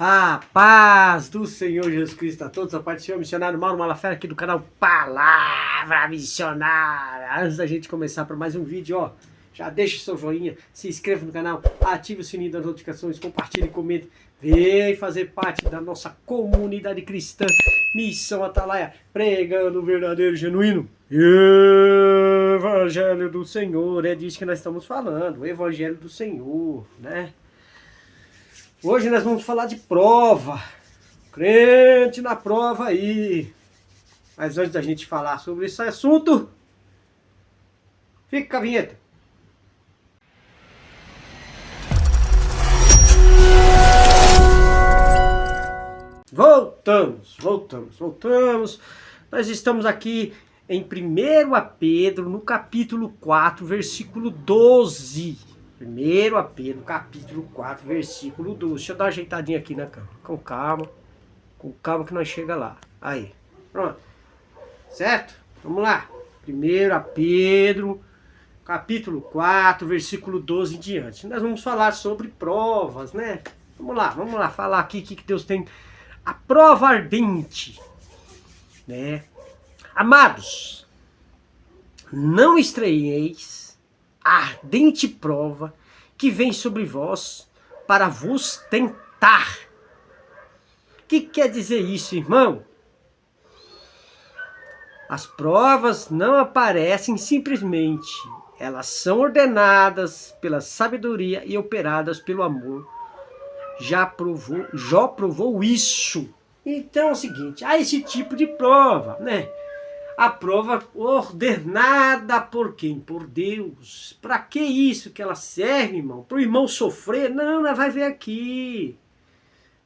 A paz do Senhor Jesus Cristo a todos, a paz do Senhor, missionário Mauro Malaferra aqui do canal Palavra Missionária. Antes da gente começar para mais um vídeo, ó, já deixa o seu joinha, se inscreva no canal, ative o sininho das notificações, compartilhe, comente, vem fazer parte da nossa comunidade cristã, Missão Atalaia, pregando o verdadeiro, genuíno Evangelho do Senhor. É disso que nós estamos falando, o Evangelho do Senhor, né? Hoje nós vamos falar de prova, crente na prova aí. Mas antes da gente falar sobre esse assunto, fica com a vinheta. Voltamos. Nós estamos aqui em 1 Pedro, no capítulo 4, versículo 12. 1 Pedro, capítulo 4, versículo 12. Deixa eu dar uma ajeitadinha aqui na cama. Com calma que nós chega lá. Aí, pronto. Certo? Vamos lá. 1 Pedro, capítulo 4, versículo 12 em diante. Nós vamos falar sobre provas, né? Vamos lá falar aqui o que Deus tem. A prova ardente, né? Amados, não estranheis a ardente prova que vem sobre vós para vos tentar. O que quer dizer isso, irmão? As provas não aparecem simplesmente, elas são ordenadas pela sabedoria e operadas pelo amor. Jó provou isso. Então é o seguinte, há esse tipo de prova, né? A prova ordenada por quem? Por Deus. Para que isso que ela serve, irmão? Para o irmão sofrer? Não, nós vai ver aqui.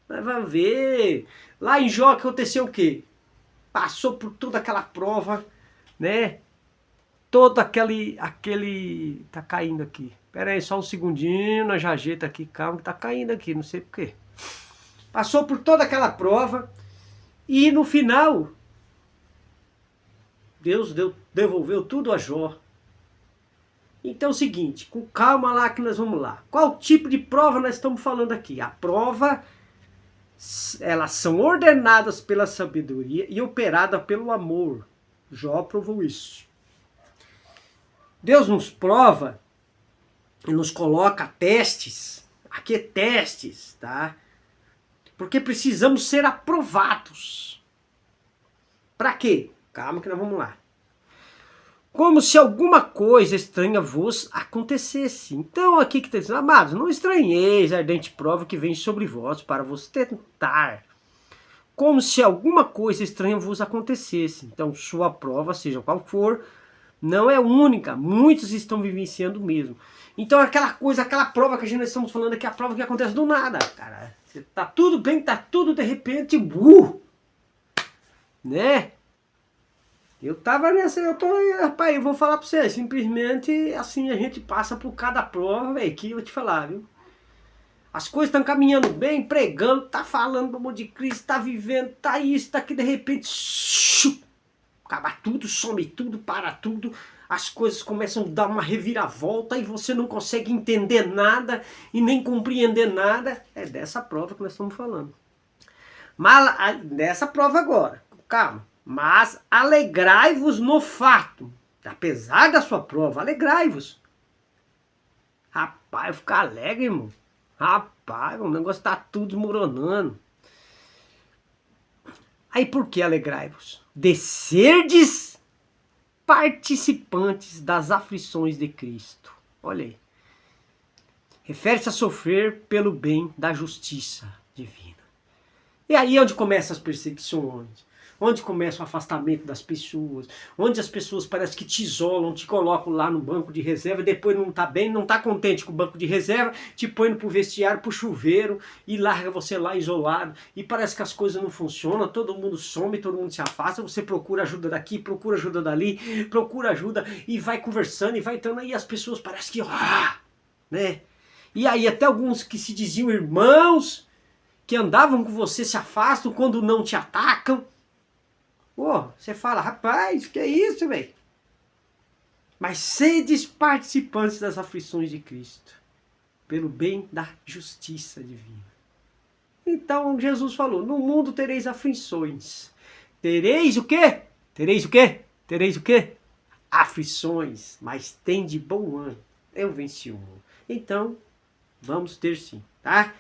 Nós vamos ver. Lá em Jó aconteceu o quê? Passou por toda aquela prova, né? Todo aquele... Tá caindo aqui. Pera aí, só um segundinho, nós já ajeita aqui, calma, que tá caindo aqui, não sei porquê. Passou por toda aquela prova e no final... Deus devolveu tudo a Jó. Então é o seguinte, com calma lá que nós vamos lá. Qual tipo de prova nós estamos falando aqui? A prova, elas são ordenadas pela sabedoria e operadas pelo amor. Jó provou isso. Deus nos prova e nos coloca testes. Aqui é testes, tá? Porque precisamos ser aprovados. Para quê? Calma que nós vamos lá. Como se alguma coisa estranha vos acontecesse. Então aqui que está dizendo, amados, não estranheis a ardente prova que vem sobre vós para vos tentar. Como se alguma coisa estranha vos acontecesse. Então sua prova, seja qual for, não é única. Muitos estão vivenciando mesmo. Então aquela coisa, aquela prova que a gente estamos falando aqui, a prova que acontece do nada, cara. Tá tudo bem, tá tudo de repente, né? Eu tava nessa, rapaz, eu vou falar pra você, simplesmente assim a gente passa por cada prova, velho, que eu vou te falar, viu? As coisas estão caminhando bem, pregando, tá falando do amor de Cristo, tá vivendo, tá isso, tá aqui, de repente, acaba tudo, some tudo, para tudo, as coisas começam a dar uma reviravolta e você não consegue entender nada e nem compreender nada. É dessa prova que nós estamos falando. Mas nessa prova agora, calma. Mas alegrai-vos no fato, apesar da sua prova, alegrai-vos. Rapaz, ficar alegre, irmão. Rapaz, o negócio tá tudo desmoronando. Aí por que alegrai-vos? De serdes participantes das aflições de Cristo. Olha aí. Refere-se a sofrer pelo bem da justiça divina. E aí é onde começam as perseguições. Onde começa o afastamento das pessoas, onde as pessoas parecem que te isolam, te colocam lá no banco de reserva, depois não tá bem, não tá contente com o banco de reserva, te põe pro vestiário, pro chuveiro e larga você lá isolado. E parece que as coisas não funcionam, todo mundo some, todo mundo se afasta, você procura ajuda daqui, procura ajuda dali, procura ajuda e vai conversando e vai entrando aí as pessoas parecem que, né? E aí até alguns que se diziam irmãos, que andavam com você se afastam quando não te atacam. Você fala, rapaz, que é isso, velho? Mas sedes participantes das aflições de Cristo, pelo bem da justiça divina. Então Jesus falou, no mundo tereis aflições. Tereis o quê? Tereis o quê? Tereis o quê? Aflições, mas tem de bom ânimo. Eu venci o mundo. Então, vamos ter sim, tá?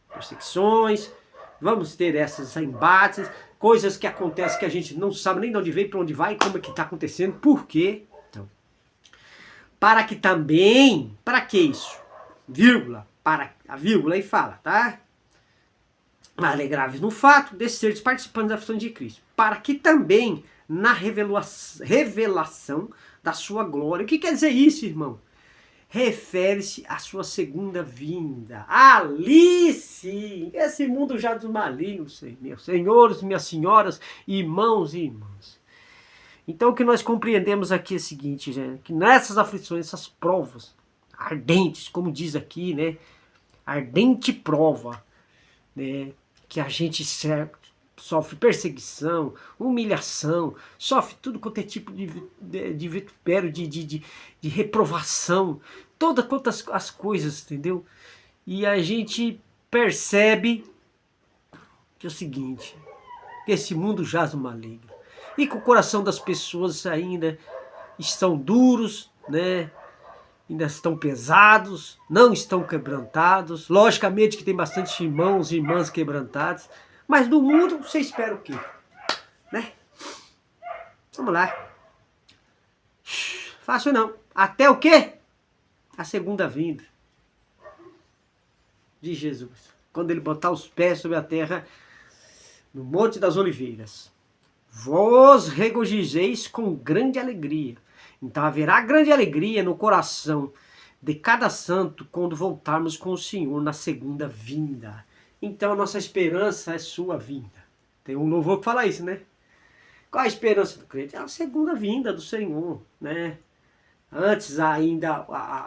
Perseguições, vamos ter esses embates, coisas que acontecem que a gente não sabe nem de onde veio, para onde vai, como é que está acontecendo, por quê? Então, para que também, para que isso? Vírgula, para a vírgula e fala, tá? Alegrai-vos no fato de seres participantes da aflição de Cristo, para que também na revelação da sua glória. O que quer dizer isso, irmão? Refere-se à sua segunda vinda. Ali sim, esse mundo já dos malignos, meus senhores, minhas senhoras, irmãos e irmãs. Então o que nós compreendemos aqui é o seguinte, gente, que nessas aflições, essas provas ardentes, como diz aqui, né, ardente prova, né, que a gente sofre perseguição, humilhação, sofre tudo quanto é tipo de vitupério, de reprovação, todas quantas as coisas, entendeu? E a gente percebe que é o seguinte, que esse mundo jaz no maligno, e que o coração das pessoas ainda estão duros, né? Ainda estão pesados, não estão quebrantados. Logicamente que tem bastante irmãos e irmãs quebrantados, mas no mundo você espera o quê? Né? Vamos lá. Fácil não. Até o quê? A segunda vinda de Jesus. Quando ele botar os pés sobre a terra no Monte das Oliveiras. Vós regozijeis com grande alegria. Então haverá grande alegria no coração de cada santo quando voltarmos com o Senhor na segunda vinda. Então a nossa esperança é sua vinda. Tem um louvor que fala isso, né? Qual a esperança do crente? É a segunda vinda do Senhor, né? Antes ainda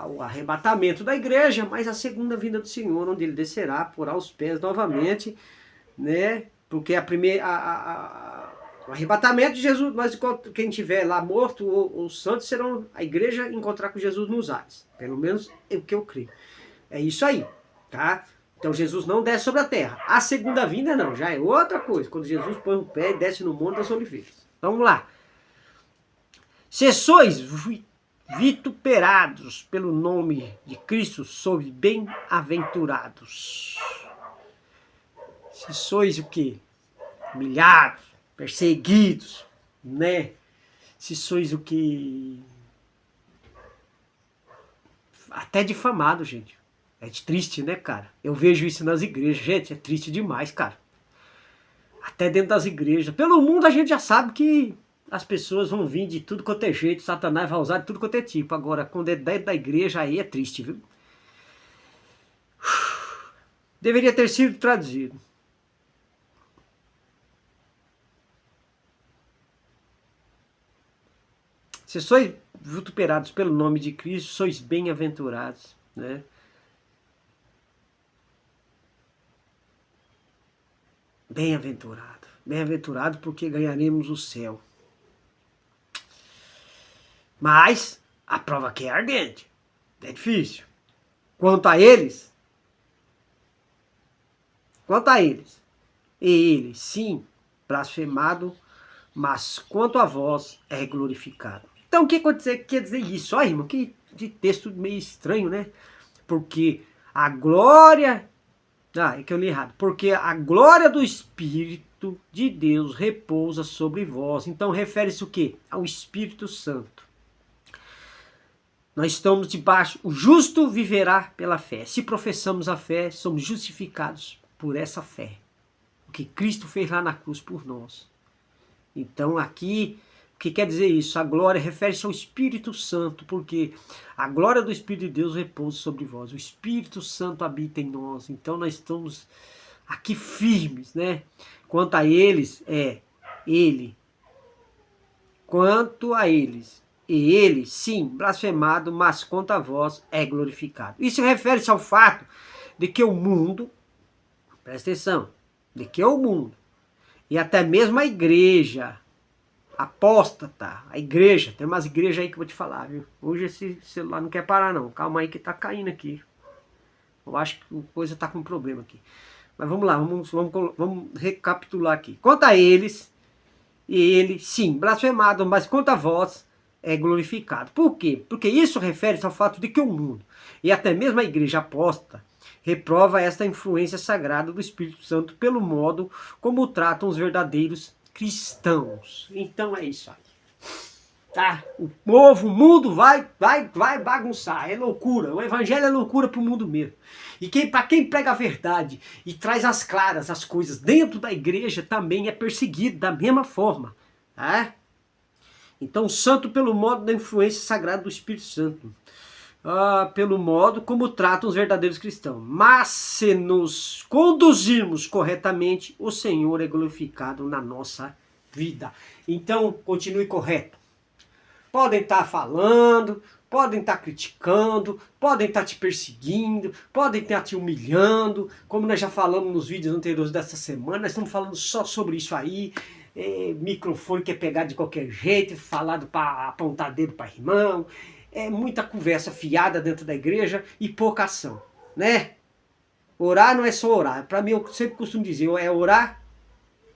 o arrebatamento da igreja, mas a segunda vinda do Senhor, onde ele descerá, porá os pés novamente, né? Porque a primeira... O arrebatamento de Jesus, mas quem tiver lá morto, os santos serão a igreja encontrar com Jesus nos ares. Pelo menos é o que eu creio. É isso aí, tá? Então Jesus não desce sobre a terra. A segunda vinda não, já é outra coisa. Quando Jesus põe o pé e desce no Monte das Oliveiras. Então, vamos lá. Se sois vituperados pelo nome de Cristo, sois bem-aventurados. Se sois o quê? Humilhados, perseguidos, né? Se sois o que... Até difamado, gente. É triste, né, cara? Eu vejo isso nas igrejas. Gente, é triste demais, cara. Até dentro das igrejas. Pelo mundo a gente já sabe que as pessoas vão vir de tudo quanto é jeito. Satanás vai usar de tudo quanto é tipo. Agora, quando é dentro da igreja, aí é triste, viu? Deveria ter sido traduzido. Se sois vituperados pelo nome de Cristo, sois bem-aventurados, né? Bem-aventurado. Bem-aventurado porque ganharemos o céu. Mas a prova aqui é ardente. É difícil. Quanto a eles, e ele, sim, blasfemado, mas quanto a vós é glorificado. Então o que quer dizer isso? Olha, irmão, que de texto meio estranho, né? Porque a glória... Ah, é que eu li errado. Porque a glória do Espírito de Deus repousa sobre vós. Então refere-se o quê? Ao Espírito Santo. Nós estamos debaixo... O justo viverá pela fé. Se professamos a fé, somos justificados por essa fé. O que Cristo fez lá na cruz por nós. Então aqui... O que quer dizer isso? A glória refere-se ao Espírito Santo, porque a glória do Espírito de Deus repousa sobre vós. O Espírito Santo habita em nós. Então nós estamos aqui firmes, né? Quanto a eles, ele. Quanto a eles, e ele, sim, blasfemado, mas quanto a vós é glorificado. Isso refere-se ao fato de que o mundo, presta atenção, de que o mundo, e até mesmo a igreja, apóstata, a igreja, tem umas igrejas aí que eu vou te falar, viu? Hoje esse celular não quer parar não, calma aí que tá caindo aqui. Eu acho que a coisa tá com problema aqui. Mas vamos lá, vamos recapitular aqui. Quanto a eles, ele, sim, blasfemado, mas quanto a vós, é glorificado. Por quê? Porque isso refere-se ao fato de que o mundo, e até mesmo a igreja apóstata, reprova esta influência sagrada do Espírito Santo pelo modo como tratam os verdadeiros cristãos. Então é isso aí. Tá? O povo, o mundo vai bagunçar, é loucura. O evangelho é loucura para o mundo mesmo. E para quem prega a verdade e traz as claras as coisas dentro da igreja também é perseguido da mesma forma. Tá? Então, santo pelo modo da influência sagrada do Espírito Santo. Pelo modo como tratam os verdadeiros cristãos. Mas se nos conduzirmos corretamente, o Senhor é glorificado na nossa vida. Então, continue correto. Podem estar falando, podem estar criticando, podem estar te perseguindo, podem estar te humilhando, como nós já falamos nos vídeos anteriores dessa semana, nós estamos falando só sobre isso aí, microfone que é pegar de qualquer jeito, falado para apontar dedo para irmão, muita conversa fiada dentro da igreja e pouca ação, né? Orar não é só orar, para mim eu sempre costumo dizer, é orar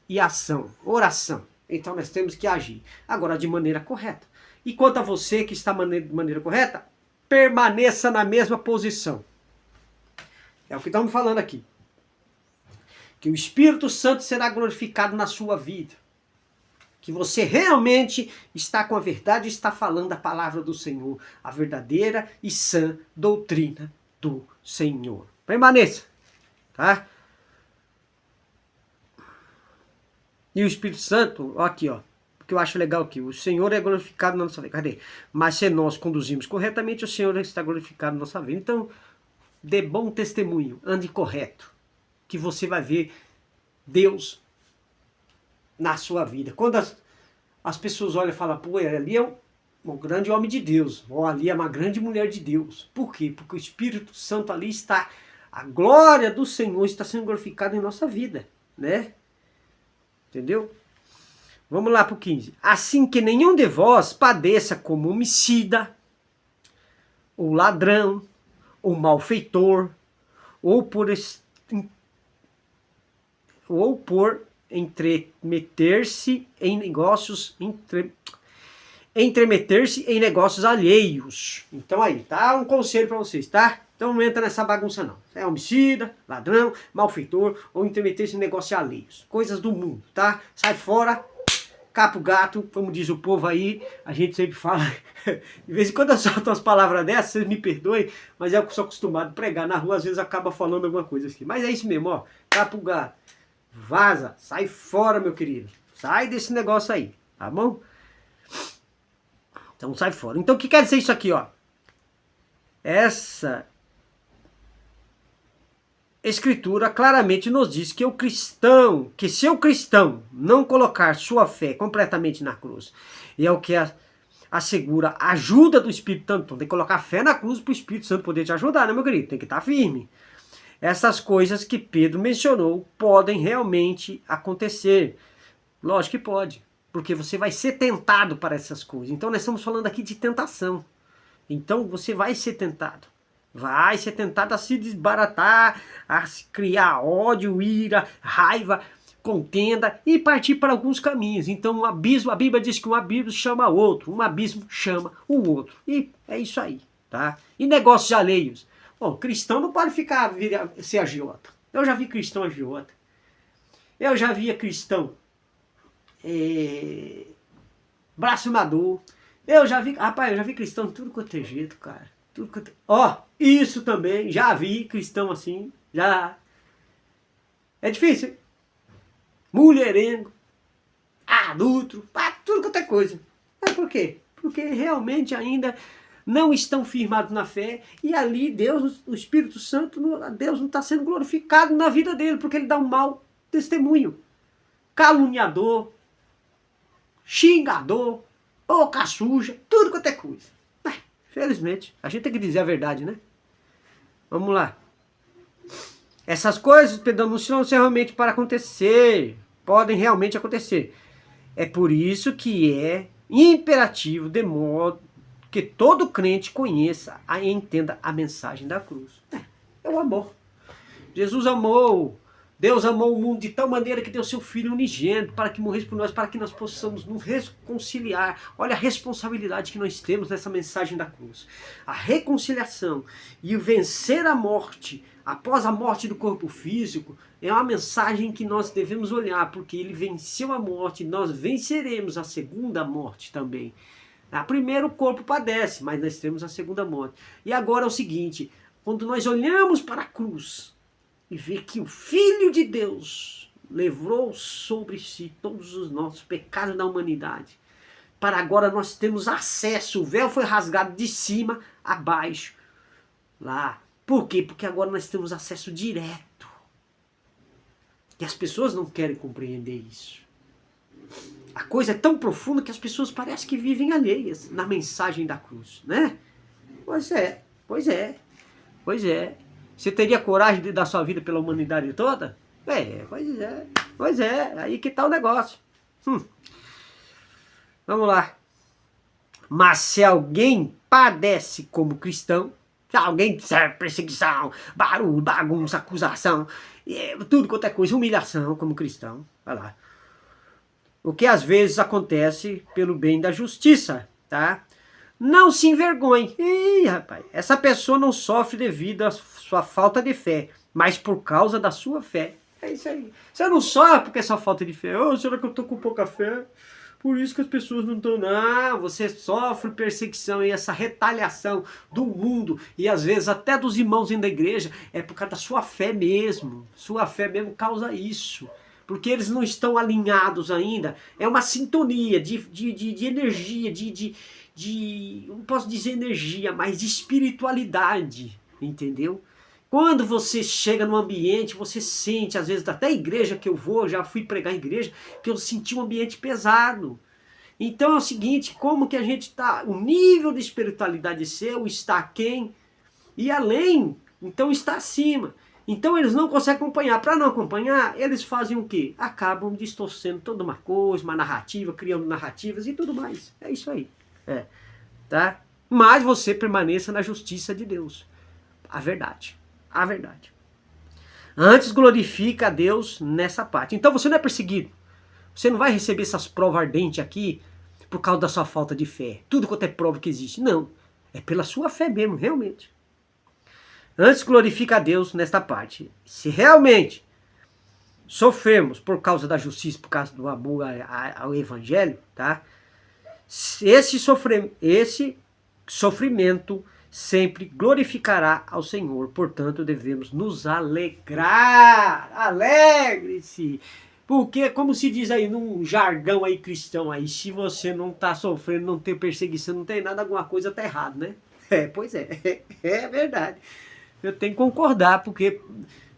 e ação, oração. Então nós temos que agir, agora de maneira correta. E quanto a você que está de maneira correta, permaneça na mesma posição. É o que estamos falando aqui. Que o Espírito Santo será glorificado na sua vida. Que você realmente está com a verdade e está falando a palavra do Senhor. A verdadeira e sã doutrina do Senhor. Permaneça. Tá? E o Espírito Santo, ó aqui, ó. Que eu acho legal aqui, o Senhor é glorificado na nossa vida. Cadê? Mas se nós conduzimos corretamente, o Senhor está glorificado na nossa vida. Então, dê bom testemunho, ande correto, que você vai ver Deus na sua vida. Quando as pessoas olham e falam, pô, ali é um grande homem de Deus, ou ali é uma grande mulher de Deus. Por quê? Porque o Espírito Santo ali está, a glória do Senhor está sendo glorificada em nossa vida, né? Entendeu? Vamos lá para o 15. Assim que nenhum de vós padeça como homicida, ou ladrão, ou malfeitor, ou por entremeter-se em negócios alheios. Então aí, tá? Um conselho para vocês, tá? Então não entra nessa bagunça não. É homicida, ladrão, malfeitor, ou entremeter-se em negócios alheios. Coisas do mundo, tá? Sai fora. Capo gato, como diz o povo aí, a gente sempre fala, de vez em quando eu solto umas palavras dessas, vocês me perdoem, mas é o que eu sou acostumado a pregar na rua, às vezes acaba falando alguma coisa assim. Mas é isso mesmo, ó, capo gato, vaza, sai fora, meu querido, sai desse negócio aí, tá bom? Então sai fora. Então o que quer dizer isso aqui, ó? Essa Escritura claramente nos diz que se o cristão não colocar sua fé completamente na cruz, e é o que assegura a ajuda do Espírito Santo, então tem que colocar fé na cruz para o Espírito Santo poder te ajudar, né, meu querido? Tem que estar firme. Essas coisas que Pedro mencionou podem realmente acontecer. Lógico que pode, porque você vai ser tentado para essas coisas. Então nós estamos falando aqui de tentação. Então você vai ser tentado. Vai ser tentado a se desbaratar, a criar ódio, ira, raiva, contenda e partir para alguns caminhos. Então um abismo, a Bíblia diz que um abismo chama outro, um abismo chama o outro. E é isso aí, tá? E negócios alheios. Bom, cristão não pode ser agiota. Eu já vi cristão agiota. Eu já vi cristão blasfemador. Eu já vi cristão de tudo quanto é jeito, cara. Ó, isso também, já vi cristão assim, já. É difícil, hein? Mulherengo, adulto, tudo quanto é coisa. Mas por quê? Porque realmente ainda não estão firmados na fé e ali Deus, o Espírito Santo, Deus não está sendo glorificado na vida dele, porque ele dá um mau testemunho. Caluniador, xingador, boca suja, tudo quanto é coisa. Felizmente, a gente tem que dizer a verdade, né? Vamos lá. Essas coisas, perdão, não são realmente para acontecer. Podem realmente acontecer. É por isso que é imperativo, de modo que todo crente conheça e entenda a mensagem da cruz. É o amor. Jesus amou Deus amou o mundo de tal maneira que deu seu Filho unigênito para que morresse por nós, para que nós possamos nos reconciliar. Olha a responsabilidade que nós temos nessa mensagem da cruz. A reconciliação e o vencer a morte, após a morte do corpo físico, é uma mensagem que nós devemos olhar, porque ele venceu a morte, nós venceremos a segunda morte também. A primeiro o corpo padece, mas nós temos a segunda morte. E agora é o seguinte, quando nós olhamos para a cruz, e ver que o Filho de Deus levou sobre si todos os nossos pecados da humanidade. Para agora nós temos acesso, o véu foi rasgado de cima a baixo. Lá. Por quê? Porque agora nós temos acesso direto. E as pessoas não querem compreender isso. A coisa é tão profunda que as pessoas parecem que vivem alheias na mensagem da cruz, né? Pois é, pois é, pois é. Você teria coragem de dar sua vida pela humanidade toda? Pois é, aí que tá o negócio. Vamos lá. Mas se alguém padece como cristão, se alguém sofre perseguição, barulho, bagunça, acusação, tudo quanto é coisa, humilhação como cristão, vai lá. O que às vezes acontece pelo bem da justiça, tá? Não se envergonhe. Ih, rapaz, essa pessoa não sofre devido à sua falta de fé, mas por causa da sua fé. É isso aí. Você não sofre porque é só falta de fé. Oh, será que eu tô com pouca fé? Por isso que as pessoas não estão... Não, você sofre perseguição e essa retaliação do mundo e às vezes até dos irmãos dentro da igreja é por causa da sua fé mesmo. Sua fé mesmo causa isso. Porque eles não estão alinhados ainda. É uma sintonia de energia, não posso dizer energia, mas de espiritualidade, entendeu? Quando você chega no ambiente, você sente, às vezes até a igreja que eu vou, já fui pregar em igreja, que eu senti um ambiente pesado. Então é o seguinte, como que a gente está, o nível de espiritualidade seu está aquém e além, então está acima. Então eles não conseguem acompanhar. Para não acompanhar, eles fazem o quê? Acabam distorcendo toda uma coisa, uma narrativa, criando narrativas e tudo mais. É isso aí. Tá? Mas você permaneça na justiça de Deus. A verdade. A verdade. Antes glorifica a Deus nessa parte. Então você não é perseguido. Você não vai receber essas provas ardentes aqui por causa da sua falta de fé. Tudo quanto é prova que existe. Não. É pela sua fé mesmo, realmente. Antes glorifica a Deus nesta parte. Se realmente sofremos por causa da justiça, por causa do amor ao evangelho, tá? Esse sofrimento sempre glorificará ao Senhor. Portanto, devemos nos alegrar. Alegre-se. Porque, como se diz aí num jargão aí cristão aí, se você não está sofrendo, não tem perseguição, não tem nada, alguma coisa tá errado, né? Pois é. É verdade. Eu tenho que concordar, porque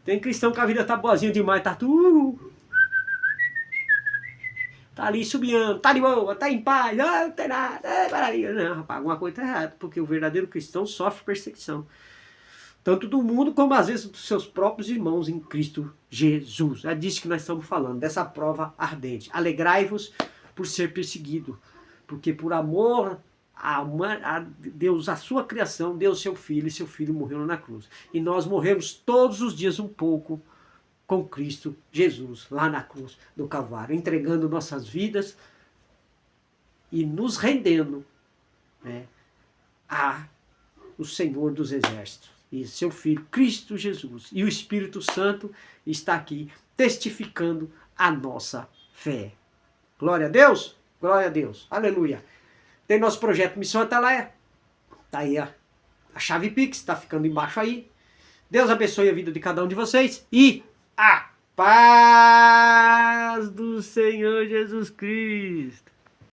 tem cristão que a vida tá boazinha demais, tá tudo... Tá ali subindo, tá de boa, tá em paz, não tem nada, maravilha. Não, rapaz, alguma coisa tá errada, porque o verdadeiro cristão sofre perseguição. Tanto do mundo como às vezes dos seus próprios irmãos em Cristo Jesus. É disso que nós estamos falando, dessa prova ardente. Alegrai-vos por ser perseguido, porque por amor a Deus, a sua criação, deu seu filho e seu filho morreu na cruz. E nós morremos todos os dias um pouco com Cristo Jesus, lá na cruz do Calvário, entregando nossas vidas e nos rendendo, né, a o Senhor dos Exércitos e seu Filho, Cristo Jesus. E o Espírito Santo está aqui testificando a nossa fé. Glória a Deus, aleluia. Tem nosso projeto Missão Atalaia, tá aí a chave Pix, está ficando embaixo aí. Deus abençoe a vida de cada um de vocês e a paz do Senhor Jesus Cristo.